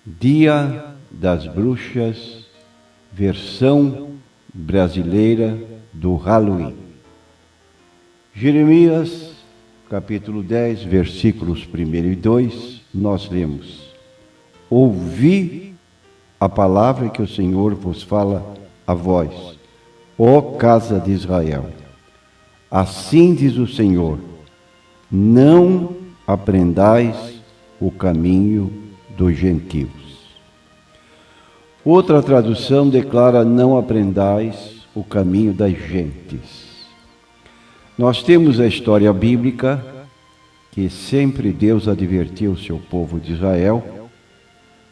Dia das Bruxas, versão brasileira do Halloween. Jeremias, capítulo 10, versículos 1 e 2, nós lemos: Ouvi a palavra que o Senhor vos fala a vós, ó casa de Israel. Assim diz o Senhor: não aprendais o caminho dos gentios. Outra tradução declara: não aprendais o caminho das gentes. Nós temos a história bíblica que sempre Deus advertiu o seu povo de Israel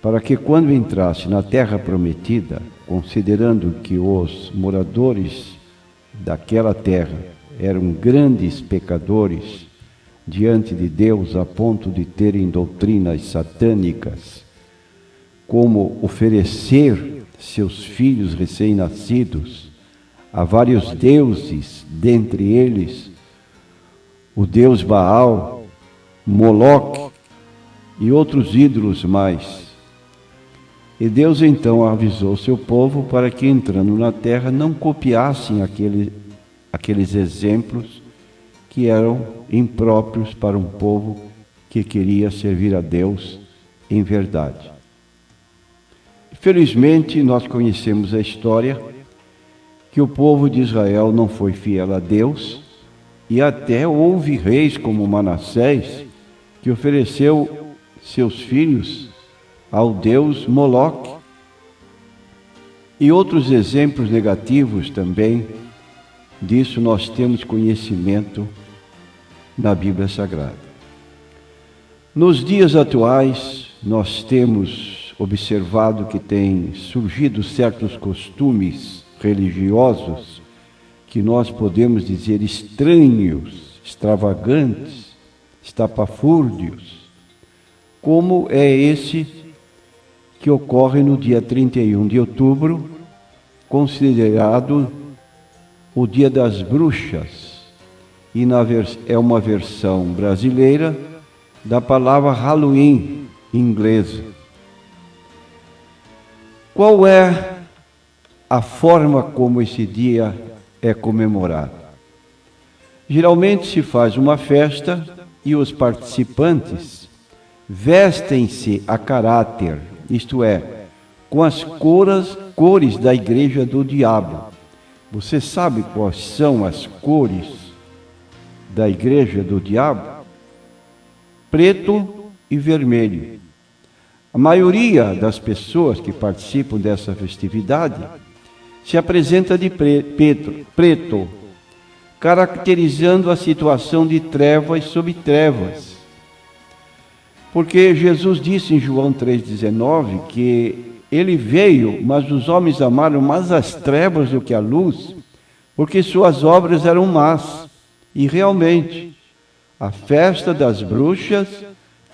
para que quando entrasse na terra prometida, considerando que os moradores daquela terra eram grandes pecadores diante de Deus a ponto de terem doutrinas satânicas, como oferecer seus filhos recém-nascidos a vários deuses, dentre eles o deus Baal, Moloque e outros ídolos mais. E Deus então avisou seu povo para que, entrando na terra, não copiassem aqueles exemplos que eram impróprios para um povo que queria servir a Deus em verdade. Felizmente, nós conhecemos a história que o povo de Israel não foi fiel a Deus, e até houve reis como Manassés, que ofereceu seus filhos ao deus Moloque. E outros exemplos negativos também disso nós temos conhecimento na Bíblia Sagrada. Nos dias atuais, nós temos observado que têm surgido certos costumes religiosos que nós podemos dizer estranhos, extravagantes, estapafúrdios, como é esse que ocorre no dia 31 de outubro, considerado o Dia das Bruxas, e é uma versão brasileira da palavra Halloween inglesa. Qual é a forma como esse dia é comemorado? Geralmente se faz uma festa e os participantes vestem-se a caráter, isto é, com as cores da igreja do diabo. Você sabe quais são as cores da igreja do diabo? Preto e vermelho. A maioria das pessoas que participam dessa festividade se apresenta de preto, caracterizando a situação de trevas sobre trevas. Porque Jesus disse em João 3,19 que ele veio, mas os homens amaram mais as trevas do que a luz, porque suas obras eram más. E realmente, a festa das bruxas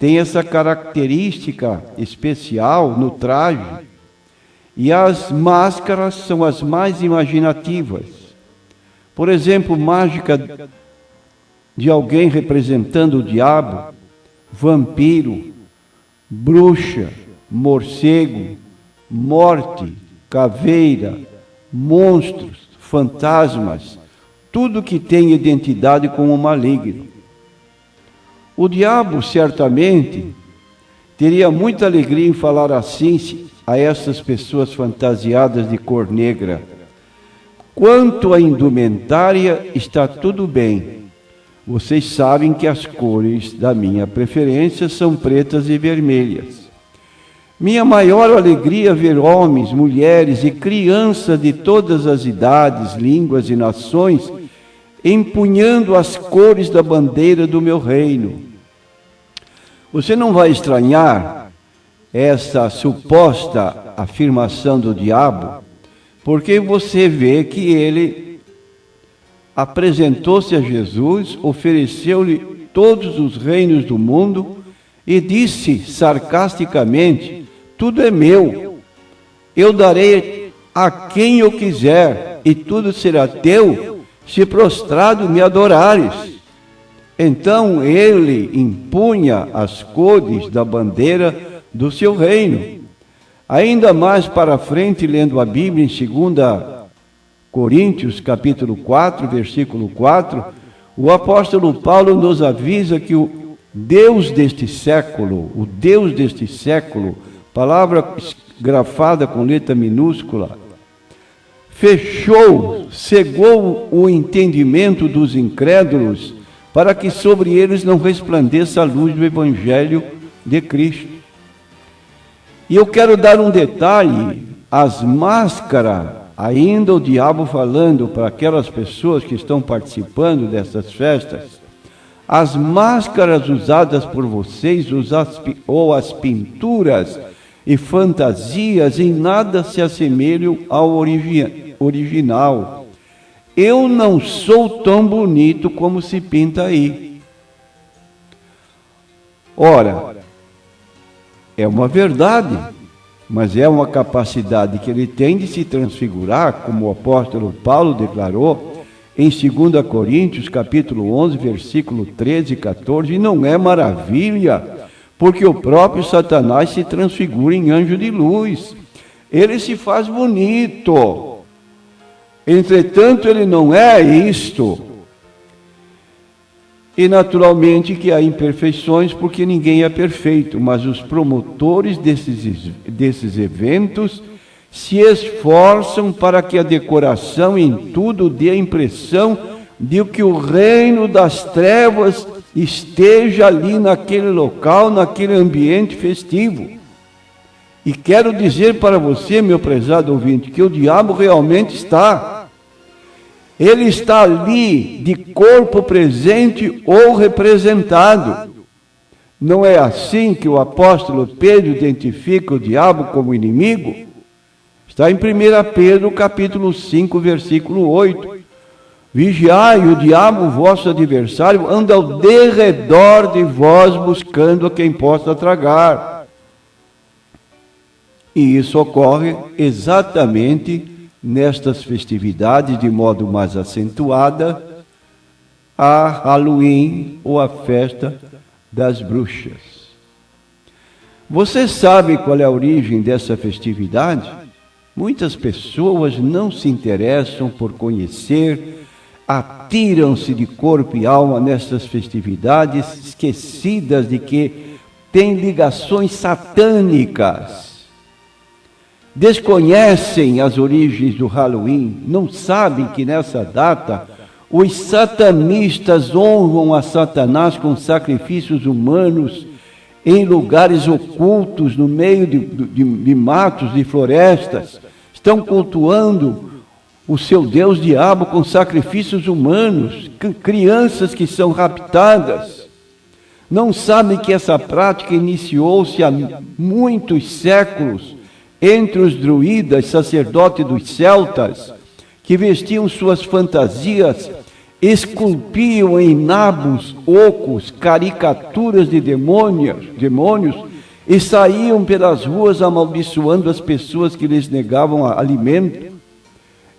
tem essa característica especial no traje, e as máscaras são as mais imaginativas. Por exemplo, mágica de alguém representando o diabo, vampiro, bruxa, morcego, morte, caveira, monstros, fantasmas, tudo que tem identidade com o maligno. O diabo, certamente, teria muita alegria em falar assim a essas pessoas fantasiadas de cor negra: quanto à indumentária, está tudo bem. Vocês sabem que as cores da minha preferência são pretas e vermelhas. Minha maior alegria é ver homens, mulheres e crianças de todas as idades, línguas e nações empunhando as cores da bandeira do meu reino. Você não vai estranhar essa suposta afirmação do diabo, porque você vê que ele apresentou-se a Jesus, ofereceu-lhe todos os reinos do mundo e disse sarcasticamente: tudo é meu, eu darei a quem eu quiser, e tudo será teu, se prostrado me adorares. Então ele impunha as cores da bandeira do seu reino. Ainda mais para frente, lendo a Bíblia em 2 Coríntios, capítulo 4, versículo 4, o apóstolo Paulo nos avisa que o Deus deste século, palavra grafada com letra minúscula, cegou o entendimento dos incrédulos para que sobre eles não resplandeça a luz do Evangelho de Cristo. E eu quero dar um detalhe: as máscaras, ainda o diabo falando para aquelas pessoas que estão participando dessas festas, as máscaras usadas por vocês, ou as pinturas e fantasias, em nada se assemelham ao original. Eu não sou tão bonito como se pinta aí. Ora, é uma verdade, mas é uma capacidade que ele tem de se transfigurar, como o apóstolo Paulo declarou em 2 Coríntios, capítulo 11, versículo 13 e 14, e não é maravilha, porque o próprio Satanás se transfigura em anjo de luz. Ele se faz bonito. Entretanto, ele não é isto. E naturalmente que há imperfeições, porque ninguém é perfeito, mas os promotores desses eventos se esforçam para que a decoração em tudo dê a impressão de que o reino das trevas esteja ali naquele local, naquele ambiente festivo. E quero dizer para você, meu prezado ouvinte, que o diabo realmente está. Ele está ali de corpo presente ou representado. Não é assim que o apóstolo Pedro identifica o diabo como inimigo? Está em 1 Pedro, capítulo 5, versículo 8. Vigiai, o diabo, vosso adversário, anda ao derredor de vós, buscando a quem possa tragar. E isso ocorre exatamente nestas festividades, de modo mais acentuada, a Halloween, ou a festa das bruxas. Você sabe qual é a origem dessa festividade? Muitas pessoas não se interessam por conhecer, atiram-se de corpo e alma nessas festividades, esquecidas de que têm ligações satânicas. Desconhecem as origens do Halloween, não sabem que nessa data os satanistas honram a Satanás com sacrifícios humanos em lugares ocultos, no meio de matos e florestas. Estão cultuando o seu Deus diabo com sacrifícios humanos, crianças que são raptadas. Não sabem que essa prática iniciou-se há muitos séculos entre os druidas, sacerdotes dos celtas, que vestiam suas fantasias, esculpiam em nabos ocos caricaturas de demônios e saíam pelas ruas amaldiçoando as pessoas que lhes negavam alimento.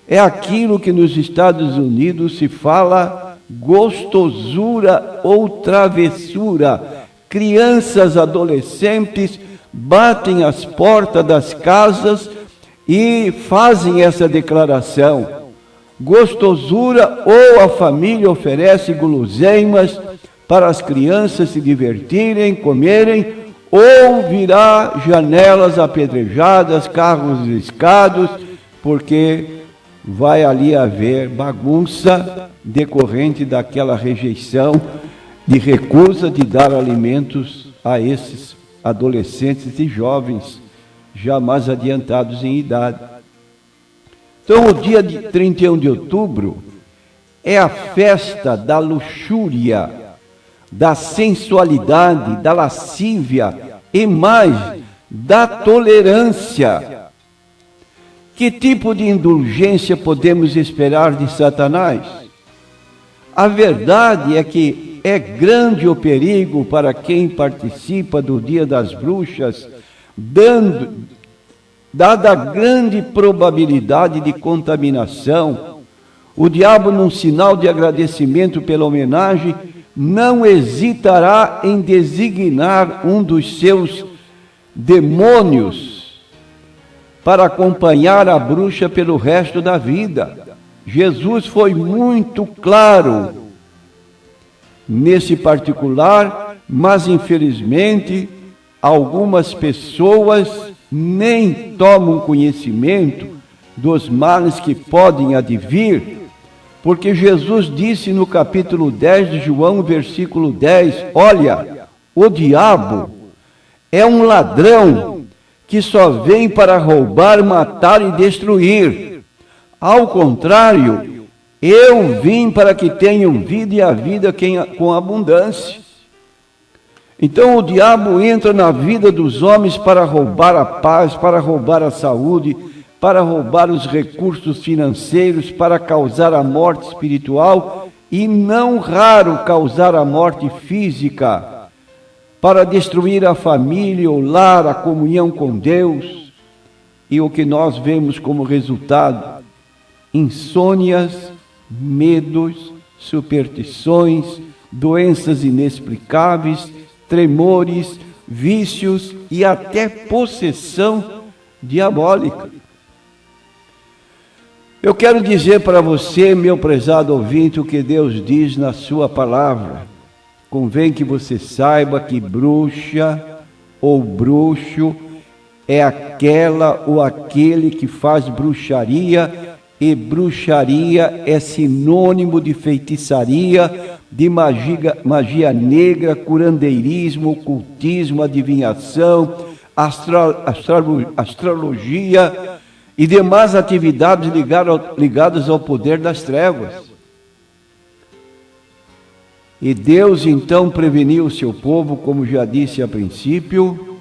É aquilo que nos Estados Unidos se fala gostosura ou travessura. Crianças, adolescentes batem as portas das casas e fazem essa declaração. Gostosura, ou a família oferece guloseimas para as crianças se divertirem, comerem, ou virá janelas apedrejadas, carros riscados, porque vai ali haver bagunça decorrente daquela rejeição, de recusa de dar alimentos a esses adolescentes e jovens, já mais adiantados em idade. Então, o dia de 31 de outubro é a festa da luxúria, da sensualidade, da lascívia e mais, da tolerância. Que tipo de indulgência podemos esperar de Satanás? A verdade é que é grande o perigo para quem participa do Dia das Bruxas, dada a grande probabilidade de contaminação. O diabo, num sinal de agradecimento pela homenagem, não hesitará em designar um dos seus demônios para acompanhar a bruxa pelo resto da vida. Jesus foi muito claro nesse particular, mas infelizmente algumas pessoas nem tomam conhecimento dos males que podem advir, porque Jesus disse no capítulo 10 de João, versículo 10, olha, o diabo é um ladrão que só vem para roubar, matar e destruir. Ao contrário, eu vim para que tenham vida e a vida com abundância. Então o diabo entra na vida dos homens para roubar a paz, para roubar a saúde, para roubar os recursos financeiros, para causar a morte espiritual e, não raro, causar a morte física, para destruir a família, o lar, a comunhão com Deus. E o que nós vemos como resultado? Insônias, medos, superstições, doenças inexplicáveis, tremores, vícios e até possessão diabólica. Eu quero dizer para você, meu prezado ouvinte, o que Deus diz na sua palavra. Convém que você saiba que bruxa ou bruxo é aquela ou aquele que faz bruxaria, e bruxaria é sinônimo de feitiçaria, de magia negra, curandeirismo, ocultismo, adivinhação, astrologia e demais atividades ligadas ao poder das trevas. E Deus então preveniu o seu povo, como já disse a princípio,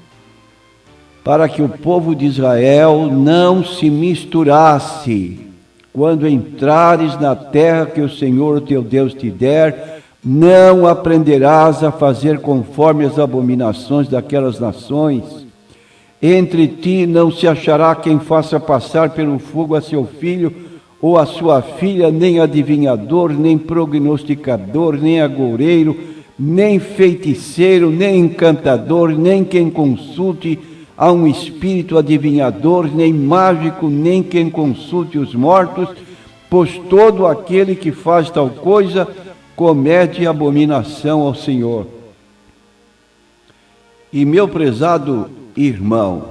para que o povo de Israel não se misturasse. Quando entrares na terra que o Senhor teu Deus te der, não aprenderás a fazer conforme as abominações daquelas nações. Entre ti não se achará quem faça passar pelo fogo a seu filho ou a sua filha, nem adivinhador, nem prognosticador, nem agoureiro, nem feiticeiro, nem encantador, nem quem consulte a um espírito adivinhador, nem mágico, nem quem consulte os mortos, pois todo aquele que faz tal coisa comete abominação ao Senhor. E meu prezado irmão,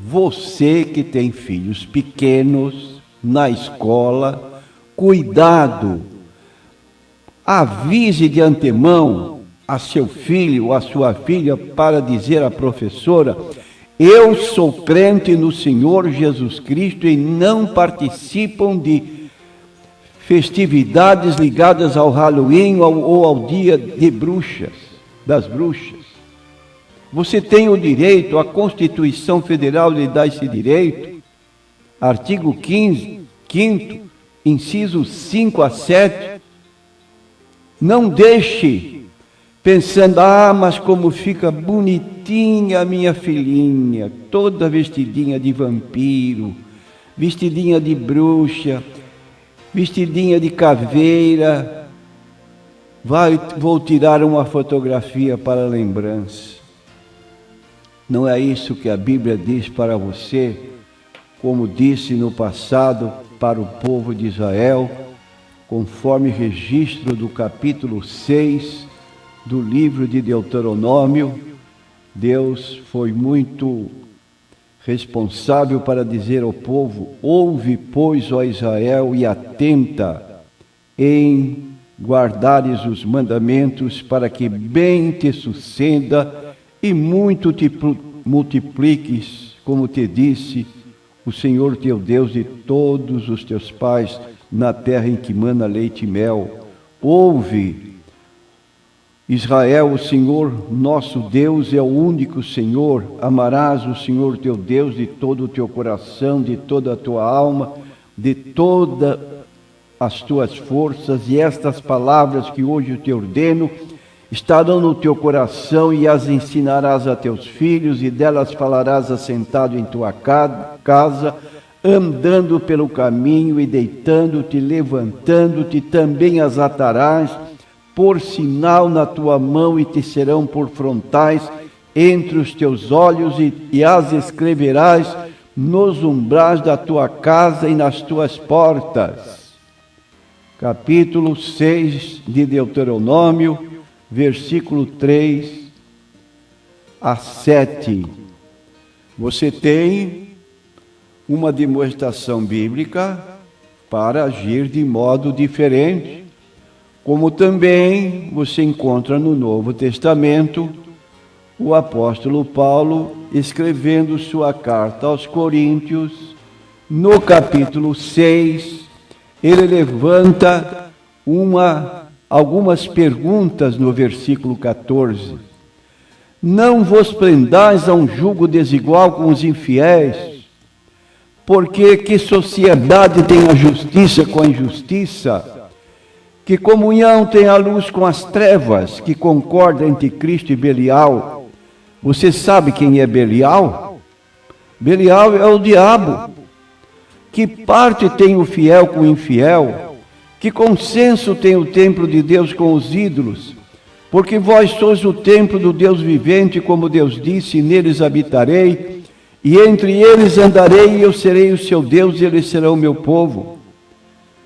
você que tem filhos pequenos na escola, cuidado, avise de antemão a seu filho ou a sua filha para dizer à professora: eu sou crente no Senhor Jesus Cristo, e não participam de festividades ligadas ao Halloween ou ao dia de bruxas, das bruxas. Você tem o direito, a Constituição Federal lhe dá esse direito, artigo 5º, incisos 5 a 7. Não deixe pensando, mas como fica bonitinha a minha filhinha, toda vestidinha de vampiro, vestidinha de bruxa, vestidinha de caveira. Vou tirar uma fotografia para lembrança. Não é isso que a Bíblia diz para você, como disse no passado para o povo de Israel, conforme registro do capítulo 6 do livro de Deuteronômio. Deus foi muito responsável para dizer ao povo: ouve, pois, ó Israel, e atenta em guardares os mandamentos, para que bem te suceda e muito te multipliques, como te disse o Senhor teu Deus de todos os teus pais, na terra em que mana leite e mel. Ouve, Israel, o Senhor nosso Deus é o único Senhor. Amarás o Senhor teu Deus de todo o teu coração, de toda a tua alma, de todas as tuas forças. E estas palavras que hoje eu te ordeno estarão no teu coração, e as ensinarás a teus filhos, e delas falarás assentado em tua casa, andando pelo caminho, e deitando-te, levantando-te, também as atarás por sinal na tua mão, e te serão por frontais entre os teus olhos, e as escreverás nos umbrais da tua casa e nas tuas portas. Capítulo 6 de Deuteronômio, versículo 3 a 7. Você tem uma demonstração bíblica para agir de modo diferente, como também você encontra no Novo Testamento o apóstolo Paulo escrevendo sua carta aos Coríntios, no capítulo 6, ele levanta algumas perguntas no versículo 14. Não vos prendais a um jugo desigual com os infiéis, porque que sociedade tem a justiça com a injustiça? Que comunhão tem a luz com as trevas? Que concorda entre Cristo e Belial? Você sabe quem é Belial? Belial é o diabo. Que parte tem o fiel com o infiel? Que consenso tem o templo de Deus com os ídolos? Porque vós sois o templo do Deus vivente, como Deus disse, neles habitarei, e entre eles andarei, e eu serei o seu Deus, e eles serão o meu povo.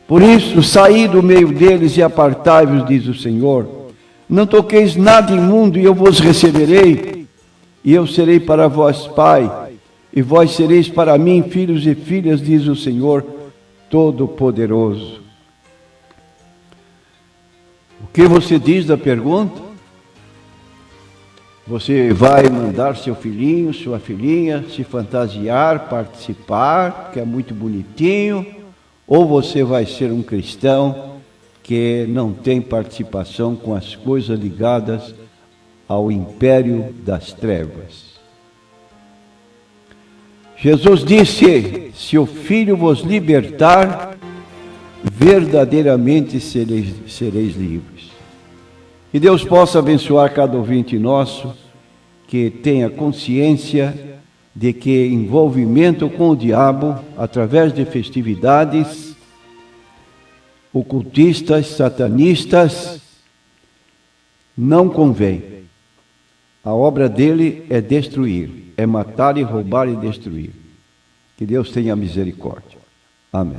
Por isso, saí do meio deles e apartai-vos, diz o Senhor. Não toqueis nada imundo, e eu vos receberei. E eu serei para vós pai, e vós sereis para mim filhos e filhas, diz o Senhor Todo-Poderoso. O que você diz da pergunta? Você vai mandar seu filhinho, sua filhinha se fantasiar, participar, que é muito bonitinho, ou você vai ser um cristão que não tem participação com as coisas ligadas ao império das trevas? Jesus disse: se o Filho vos libertar, verdadeiramente sereis livres. Que Deus possa abençoar cada ouvinte nosso, que tenha consciência de que envolvimento com o diabo, através de festividades ocultistas, satanistas, não convém. A obra dele é destruir, é matar e roubar e destruir. Que Deus tenha misericórdia. Amém.